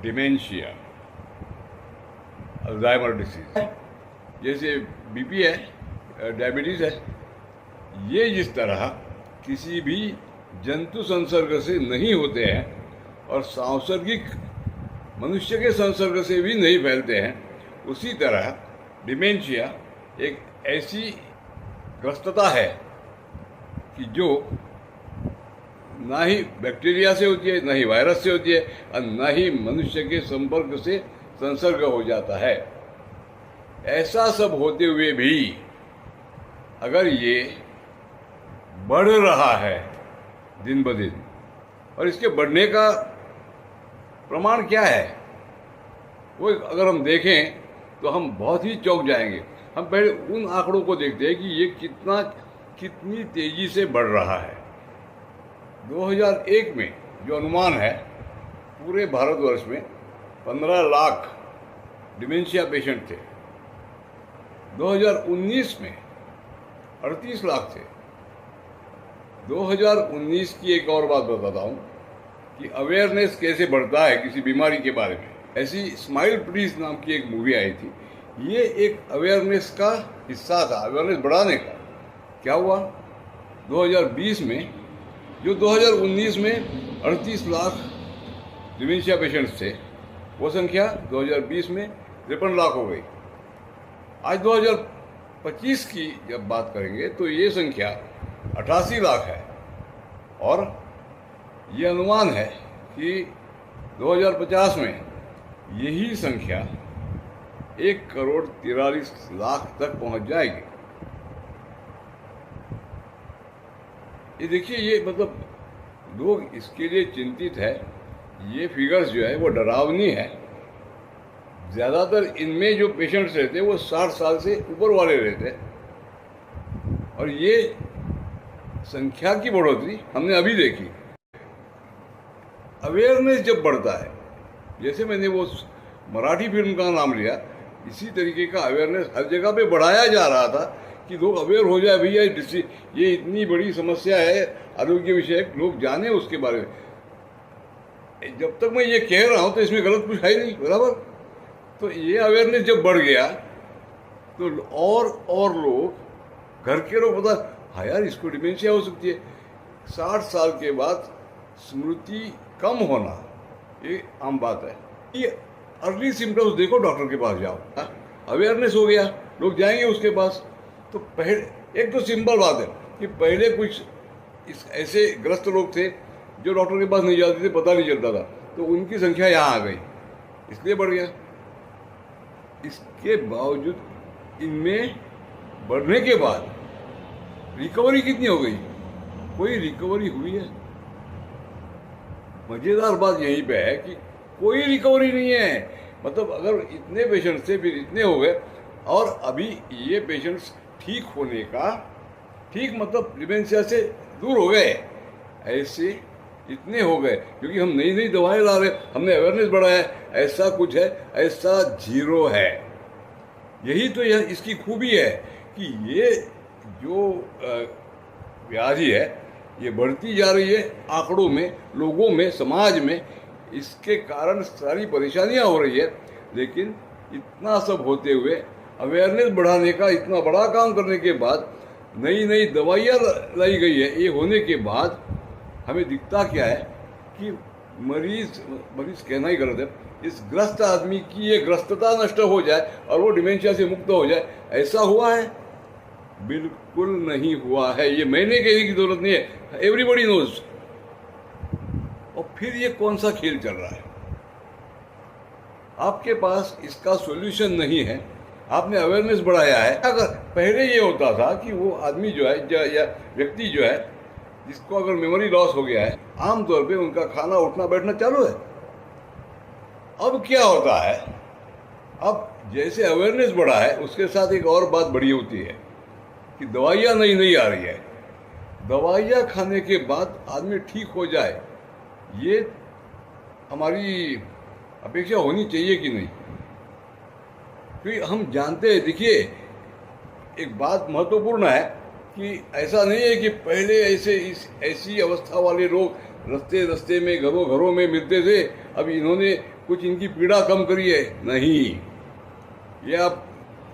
Dementia, Alzheimer disease, जैसे BP है, diabetes है, ये जिस तरह किसी भी जंतु संसर्ग से नहीं होते हैं और सांसर्गिक मनुष्य के संसर्ग से भी नहीं फैलते हैं, उसी तरह डिमेंशिया एक ऐसी ग्रस्तता है कि जो ना ही बैक्टीरिया से होती है, ना ही वायरस से होती है और ना ही मनुष्य के संपर्क से संसर्ग हो जाता है। ऐसा सब होते हुए भी अगर ये बढ़ रहा है दिन ब दिन, और इसके बढ़ने का प्रमाण क्या है वो अगर हम देखें तो हम बहुत ही चौंक जाएंगे। हम पहले उन आंकड़ों को देखते हैं कि ये कितनी तेजी से बढ़ रहा है। 2001 में जो अनुमान है पूरे भारतवर्ष में 15 लाख डिमेंशिया पेशेंट थे, 2019 में 38 लाख थे। 2019 की एक और बात बताता हूँ कि अवेयरनेस कैसे बढ़ता है किसी बीमारी के बारे में। ऐसी स्माइल प्लीज नाम की एक मूवी आई थी, ये एक अवेयरनेस का हिस्सा था, अवेयरनेस बढ़ाने का। क्या हुआ 2020 में, जो 2019 में 38 लाख डिमेंशिया पेशेंट्स थे, वो संख्या 2020 में 53 लाख हो गई। आज 2025 की जब बात करेंगे तो ये संख्या 88 लाख है और ये अनुमान है कि 2050 में यही संख्या 1,43,00,000 तक पहुंच जाएगी। ये देखिए, ये मतलब लोग इसके लिए चिंतित है। ये फिगर्स जो है वो डरावनी है। ज़्यादातर इनमें जो पेशेंट्स रहते हैं वो 60 साल से ऊपर वाले रहते हैं और ये संख्या की बढ़ोतरी हमने अभी देखी। अवेयरनेस जब बढ़ता है, जैसे मैंने वो मराठी फिल्म का नाम लिया, इसी तरीके का अवेयरनेस हर जगह पे बढ़ाया जा रहा था कि लोग अवेयर हो जाए, भैया ये इतनी बड़ी समस्या है आरोग्य विषय, लोग जाने उसके बारे में। जब तक मैं ये कह रहा हूँ तो इसमें गलत कुछ है ही नहीं, बराबर। तो ये अवेयरनेस जब बढ़ गया तो और लोग, घर के लोग पता, हाँ यार इसको डिमेंशिया हो सकती है। 60 साल के बाद स्मृति कम होना ये आम बात है। ये अर्ली सिम्टम्स देखो, डॉक्टर के पास जाओ। अवेयरनेस हो गया, लोग जाएंगे उसके पास। तो पहले एक तो सिंपल बात है कि पहले कुछ ऐसे ग्रस्त लोग थे जो डॉक्टर के पास नहीं जाते थे, पता नहीं चलता था, तो उनकी संख्या यहाँ आ गई, इसलिए बढ़ गया। इसके बावजूद इनमें बढ़ने के बाद रिकवरी कितनी हो गई? कोई रिकवरी हुई है? मजेदार बात यहीं पे है कि कोई रिकवरी नहीं है। मतलब अगर इतने पेशेंट्स थे, फिर इतने हो गए, और अभी ये पेशेंट्स ठीक होने का, ठीक मतलब डिमेंशिया से दूर हो गए, ऐसे इतने हो गए क्योंकि हम नई नई दवाएं ला रहे, हमने अवेयरनेस बढ़ाया। ऐसा कुछ है, ऐसा जीरो है। यही तो यह इसकी खूबी है कि ये जो व्याधि है ये बढ़ती जा रही है आंकड़ों में, लोगों में, समाज में। इसके कारण सारी परेशानियां हो रही है, लेकिन इतना सब होते हुए, अवेयरनेस बढ़ाने का इतना बड़ा काम करने के बाद, नई नई दवाइयाँ लाई गई है, ये होने के बाद हमें दिखता क्या है कि मरीज कहना ही गलत है, इस ग्रस्त आदमी की ये ग्रस्तता नष्ट हो जाए और वो डिमेंशिया से मुक्त हो जाए। ऐसा हुआ है? बिल्कुल नहीं हुआ है। ये मैंने कहने की जरूरत नहीं है, एवरीबॉडी नोज। और फिर ये कौन सा खेल चल रहा है? आपके पास इसका सॉल्यूशन नहीं है, आपने अवेयरनेस बढ़ाया है। अगर पहले ये होता था कि वो आदमी जो है या व्यक्ति जो है जिसको अगर मेमोरी लॉस हो गया है, आमतौर पे उनका खाना उठना बैठना चालू है। अब क्या होता है, अब जैसे अवेयरनेस बढ़ा है उसके साथ एक और बात बड़ी होती है कि दवाइयाँ नई नई आ रही है। दवाइयाँ खाने के बाद आदमी ठीक हो जाए, ये हमारी अपेक्षा होनी चाहिए कि नहीं? क्योंकि हम जानते हैं, देखिए एक बात महत्वपूर्ण है कि ऐसा नहीं है कि पहले ऐसी अवस्था वाले लोग रास्ते में, घरों में मिलते थे। अब इन्होंने कुछ इनकी पीड़ा कम करिए, नहीं। ये आप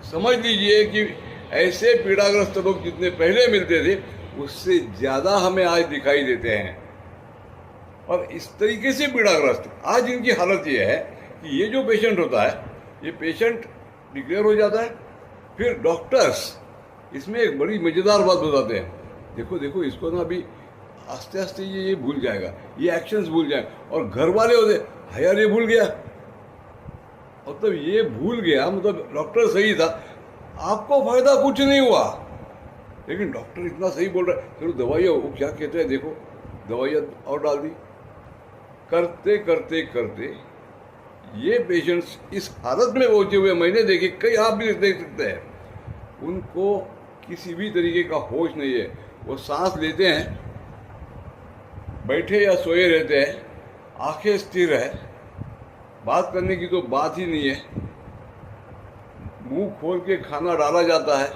समझ लीजिए कि ऐसे पीड़ाग्रस्त लोग जितने पहले मिलते थे उससे ज़्यादा हमें आज दिखाई देते हैं। और इस तरीके से पीड़ाग्रस्त आज इनकी हालत ये है कि ये जो पेशेंट होता है, ये पेशेंट डिक्लेयर हो जाता है, फिर डॉक्टर्स इसमें एक बड़ी मज़ेदार बात बताते हैं, देखो देखो इसको ना अभी आस्ते आस्ते ये भूल जाएगा, ये एक्शंस भूल जाएगा। और घर वाले होते हाँ यार ये भूल गया, मतलब ये भूल गया, मतलब डॉक्टर सही था, आपको फायदा कुछ नहीं हुआ, लेकिन डॉक्टर इतना सही बोल रहा है, चलो दवाइयाँ वो क्या कहते हैं देखो, दवाइयाँ और डाल दी। करते करते करते ये पेशेंट्स इस हालत में पहुंचे हुए मैंने देखे, कई आप भी देख सकते हैं, उनको किसी भी तरीके का होश नहीं है। वो सांस लेते हैं, बैठे या सोए रहते हैं, आंखें स्थिर है, बात करने की तो बात ही नहीं है, मुंह खोल के खाना डाला जाता है,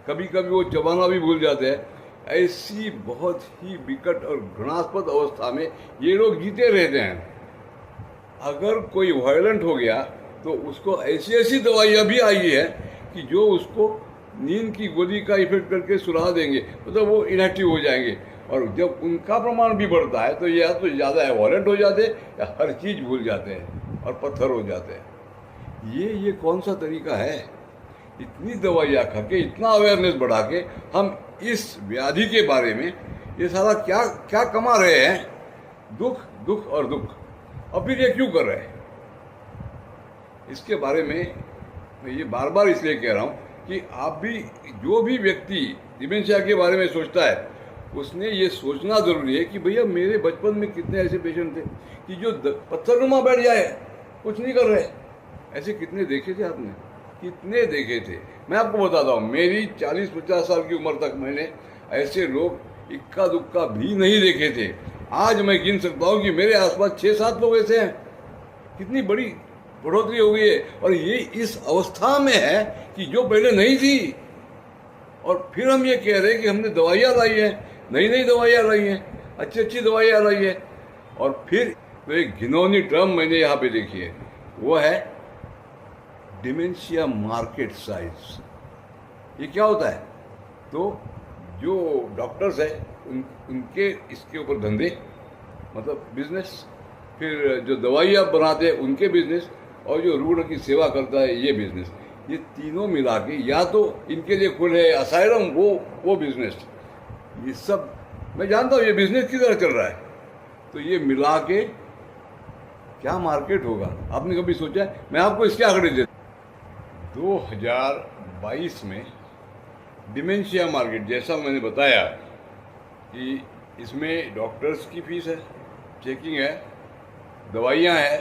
कभी कभी वो चबाना भी भूल जाते हैं। ऐसी बहुत ही विकट और घृणास्पद अवस्था में ये लोग जीते रहते हैं। अगर कोई वायलेंट हो गया तो उसको ऐसी ऐसी दवाइयाँ भी आई है कि जो उसको नींद की गोली का इफेक्ट करके सुला देंगे, मतलब वो इनएक्टिव हो जाएंगे। और जब उनका प्रमाण भी बढ़ता है तो या तो ज़्यादा वायलेंट हो जाते हैं या हर चीज़ भूल जाते हैं और पत्थर हो जाते हैं। ये कौन सा तरीका है? इतनी दवाइयाँ खा के, इतना अवेयरनेस बढ़ा के हम इस व्याधि के बारे में ये सारा क्या क्या कमा रहे हैं, दुख दुख और दुख। और फिर ये क्यों कर रहे हैं? इसके बारे में मैं ये बार बार इसलिए कह रहा हूँ कि आप भी, जो भी व्यक्ति डिमेंशिया के बारे में सोचता है, उसने ये सोचना ज़रूरी है कि भैया मेरे बचपन में कितने ऐसे पेशेंट थे कि जो पत्थरनुमा बैठ जाए, कुछ नहीं कर रहे। ऐसे कितने देखे थे आपने? कितने देखे थे? मैं आपको बताता हूँ, मेरी 40-50 साल की उम्र तक मैंने ऐसे लोग इक्का दुक्का भी नहीं देखे थे। आज मैं गिन सकता हूँ कि मेरे आसपास 6-7 लोग ऐसे हैं। कितनी बड़ी बढ़ोतरी हो गई है, और ये इस अवस्था में है कि जो पहले नहीं थी। और फिर हम ये कह रहे हैं कि हमने दवाइयाँ लाई हैं, नई नई दवाइयाँ लाई हैं, अच्छी अच्छी दवाइयाँ लाई है। और फिर तो एक घिनौनी टर्म मैंने यहाँ पे देखी है, वो है डिमेंशिया मार्केट साइज। ये क्या होता है? तो जो डॉक्टर्स हैं उनके इसके ऊपर धंधे, मतलब बिजनेस, फिर जो दवाइयाँ बनाते हैं उनके बिजनेस, और जो रुग्ण की सेवा करता है ये बिजनेस, ये तीनों मिला के या तो इनके लिए खुले असाइलम, वो बिजनेस, ये सब मैं जानता हूँ ये बिजनेस की तरह चल रहा है। तो ये मिला के क्या मार्केट होगा, आपने कभी सोचा है? मैं आपको इसके आंकड़े देता हूँ। 2022 में डिमेंशिया मार्केट, जैसा मैंने बताया कि इसमें डॉक्टर्स की फीस है, चेकिंग है, दवाइयाँ हैं,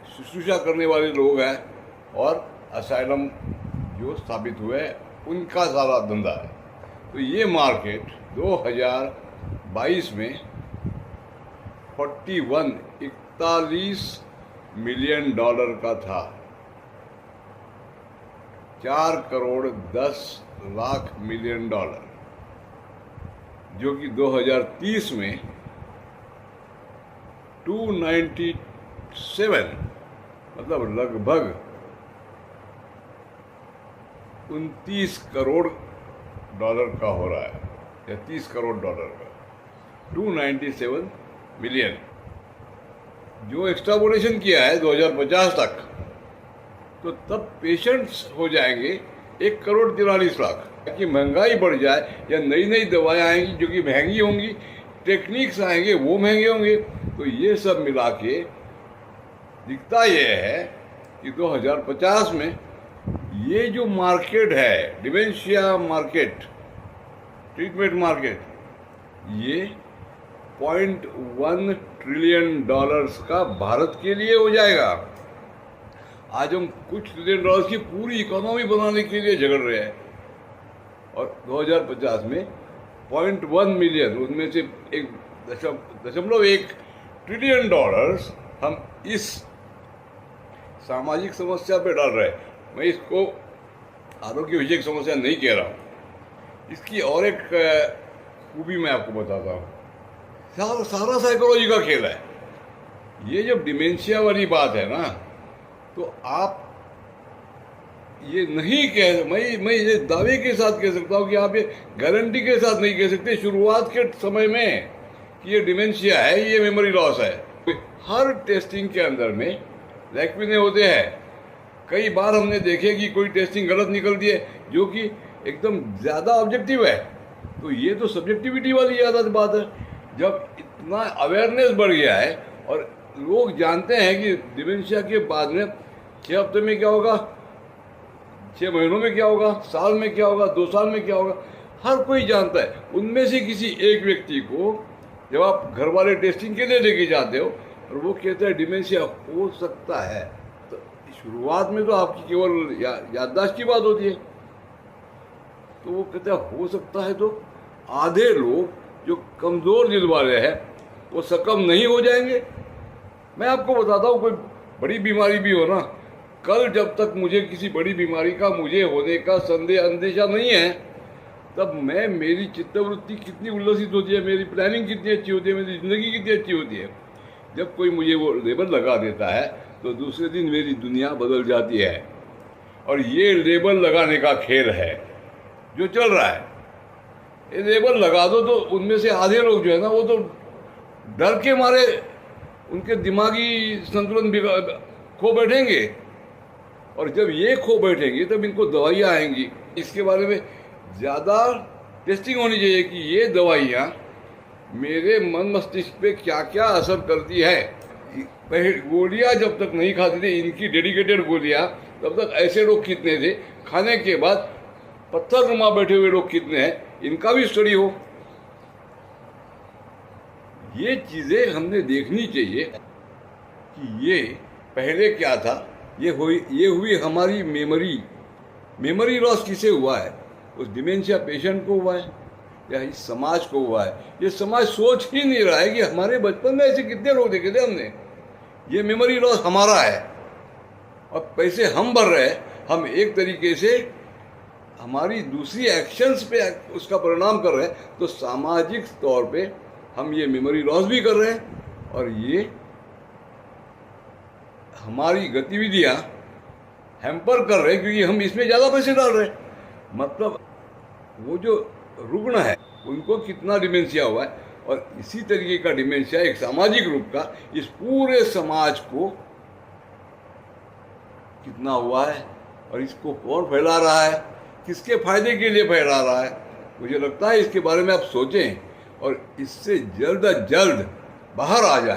शुश्रूषा करने वाले लोग हैं, और असाइलम जो स्थापित हुए हैं उनका सारा धंधा है। तो ये मार्केट 2022 में 41 मिलियन डॉलर का था। 4 करोड़ 10 लाख मिलियन डॉलर, जो कि 2030 में 297, मतलब लगभग 29 करोड़ डॉलर का हो रहा है, या 30 करोड़ डॉलर का। 297 मिलियन जो एक्सट्रापोलेशन किया है 2050 तक, तो तब पेशेंट्स हो जाएंगे 1 करोड़ 43 लाख। कि महंगाई बढ़ जाए या नई नई दवाएं आएंगी जो कि महंगी होंगी, टेक्निक्स आएंगे वो महंगे होंगे, तो ये सब मिला के दिखता ये है कि 2050 में ये जो मार्केट है, डिमेंशिया मार्केट, ट्रीटमेंट मार्केट, ये 0.1 ट्रिलियन डॉलर्स का भारत के लिए हो जाएगा। आज हम कुछ ट्रिलियन डॉलर्स की पूरी इकोनॉमी बनाने के लिए झगड़ रहे हैं, और 2050 में 0.1 मिलियन, उनमें से 1.1 ट्रिलियन डॉलर्स हम इस सामाजिक समस्या पे डाल रहे हैं। मैं इसको आरोग्य विषयक समस्या नहीं कह रहा हूँ। इसकी और एक खूबी मैं आपको बताता हूँ। सारा साइकोलॉजी का खेल है। ये जो डिमेंशिया वाली बात है ना, तो आप ये नहीं कह, मैं ये दावे के साथ कह सकता हूँ कि आप ये गारंटी के साथ नहीं कह सकते शुरुआत के समय में कि ये डिमेंशिया है, ये मेमोरी लॉस है। हर टेस्टिंग के अंदर में लैक्विने होते हैं। कई बार हमने देखे कि कोई टेस्टिंग गलत निकलती है जो कि एकदम ज़्यादा ऑब्जेक्टिव है, तो ये तो सब्जेक्टिविटी वाली ज़्यादा बात है। जब इतना अवेयरनेस बढ़ गया है और लोग जानते हैं कि डिमेंशिया के बाद में 6 हफ्ते में क्या होगा, 6 महीनों में क्या होगा, साल में क्या होगा, 2 साल में क्या होगा, हर कोई जानता है। उनमें से किसी एक व्यक्ति को जब आप घर वाले टेस्टिंग के लिए लेके जाते हो और वो कहते हैं डिमेंशिया हो सकता है, तो शुरुआत में तो आपकी केवल याददाश्त की बात होती है, तो वो कहते हैं हो सकता है। तो आधे लोग जो कमज़ोर दिल वाले हैं वो सकम नहीं हो जाएंगे। मैं आपको बताता हूँ, कोई बड़ी बीमारी भी हो ना, कल जब तक मुझे किसी बड़ी बीमारी का मुझे होने का संदेह अंदेशा नहीं है, तब मेरी चित्तवृत्ति कितनी उल्लसित होती है, मेरी प्लानिंग कितनी अच्छी होती है, मेरी ज़िंदगी कितनी अच्छी होती है। जब कोई मुझे वो लेबल लगा देता है तो दूसरे दिन मेरी दुनिया बदल जाती है। और ये लेबल लगाने का खेल है जो चल रहा है। ये लेबल लगा दो तो उनमें से आधे लोग जो है ना, वो तो डर के मारे उनके दिमागी संतुलन खो बैठेंगे, और जब ये खो बैठेंगे तब इनको दवाइयाँ आएंगी। इसके बारे में ज़्यादा टेस्टिंग होनी चाहिए कि ये दवाइयाँ मेरे मन मस्तिष्क पे क्या क्या असर करती है। गोलियाँ जब तक नहीं खाते थे, इनकी डेडिकेटेड गोलियाँ, तब तक ऐसे लोग कितने थे, खाने के बाद पत्थर नुमा बैठे हुए लोग कितने हैं, इनका भी स्टडी हो। ये चीज़ें हमने देखनी चाहिए कि ये पहले क्या था। ये हुई हमारी मेमोरी लॉस किसे हुआ है, उस डिमेंशिया पेशेंट को हुआ है या इस समाज को हुआ है। ये समाज सोच ही नहीं रहा है कि हमारे बचपन में ऐसे कितने लोग देखे थे हमने। ये मेमोरी लॉस हमारा है और पैसे हम भर रहे हैं। हम एक तरीके से हमारी दूसरी एक्शंस पे उसका परिणाम कर रहे हैं, तो सामाजिक तौर पे हम ये मेमोरी लॉस भी कर रहे हैं और ये हमारी गतिविधियाँ हैम्पर कर रहे हैं, क्योंकि हम इसमें ज़्यादा पैसे डाल रहे हैं। मतलब वो जो रुग्ण है उनको कितना डिमेंशिया हुआ है, और इसी तरीके का डिमेंशिया एक सामाजिक रूप का इस पूरे समाज को कितना हुआ है, और इसको कौन फैला रहा है, किसके फायदे के लिए फैला रहा है। मुझे लगता है इसके बारे में आप सोचें और इससे जल्द अज जल्द बाहर आ जाएं।